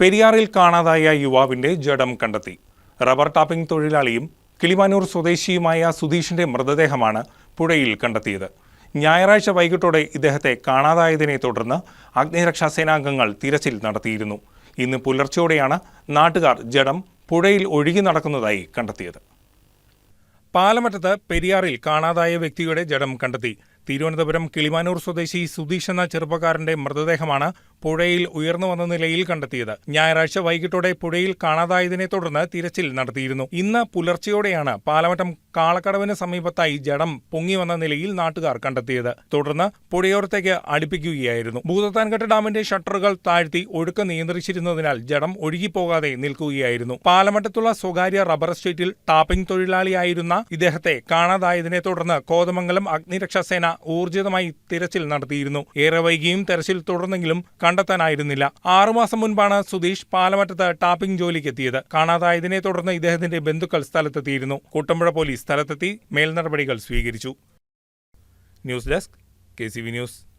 പെരിയാറിൽ കാണാതായ യുവാവിന്റെ ജഡം കണ്ടെത്തി. റബ്ബർ ടാപ്പിംഗ് തൊഴിലാളിയും കിളിമാനൂർ സ്വദേശിയുമായ സുധീഷിന്റെ മൃതദേഹമാണ് പുഴയിൽ കണ്ടെത്തിയത്. ഞായറാഴ്ച വൈകിട്ടോടെ ഇദ്ദേഹത്തെ കാണാതായതിനെ തുടർന്ന് അഗ്നിരക്ഷാസേനാംഗങ്ങൾ തിരച്ചിൽ നടത്തിയിരുന്നു. ഇന്ന് പുലർച്ചെയോടെയാണ് നാട്ടുകാർ ജഡം പുഴയിൽ ഒഴുകി നടക്കുന്നതായി കണ്ടെത്തിയത്. പാലമറ്റത്ത് പെരിയാറിൽ കാണാതായ വ്യക്തിയുടെ ജഡം കണ്ടെത്തി. തിരുവനന്തപുരം കിളിമാനൂർ സ്വദേശി സുധീഷ് എന്ന ചെറുപ്പക്കാരന്റെ മൃതദേഹമാണ് പുഴയിൽ ഉയർന്നു വന്ന നിലയിൽ കണ്ടെത്തിയത്. ഞായറാഴ്ച വൈകിട്ടോടെ പുഴയിൽ കാണാതായതിനെ തുടർന്ന് തിരച്ചിൽ നടത്തിയിരുന്നു. ഇന്ന് പുലർച്ചെയോടെയാണ് പാലമറ്റം കാളക്കടവിന് സമീപത്തായി ജഡം പൊങ്ങി വന്ന നിലയിൽ നാട്ടുകാർ കണ്ടെത്തിയത്. തുടർന്ന് പുഴയോരത്തേക്ക് അടുപ്പിക്കുകയായിരുന്നു. ഭൂതത്താൻകെട്ട് ഡാമിന്റെ ഷട്ടറുകൾ താഴ്ത്തി ഒഴുക്ക് നിയന്ത്രിച്ചിരുന്നതിനാൽ ജഡം ഒഴുകിപ്പോകാതെ നിൽക്കുകയായിരുന്നു. പാലമറ്റത്തുള്ള സ്വകാര്യ റബ്ബർ എസ്റ്റേറ്റിൽ ടാപ്പിംഗ് തൊഴിലാളിയായിരുന്ന ഇദ്ദേഹത്തെ കാണാതായതിനെ തുടർന്ന് കോതമംഗലം അഗ്നിരക്ഷാസേന ഊർജിതമായി തിരച്ചിൽ നടത്തിയിരുന്നു. ഏറെ വൈകിയും തെരച്ചിൽ തുടർന്നെങ്കിലും കണ്ടെത്താനായിരുന്നില്ല. 6 മാസം മുൻപാണ് സുധീഷ് പാലമറ്റത്ത് ടാപ്പിംഗ് ജോലിക്ക് എത്തിയത്. കാണാതായതിനെ തുടർന്ന് ഇദ്ദേഹത്തിന്റെ ബന്ധുക്കൾ സ്ഥലത്തെത്തിയിരുന്നു. കുട്ടമ്പുഴ പോലീസ് സ്ഥലത്തെത്തി മേൽനടപടികൾ സ്വീകരിച്ചു. News desk KCV news.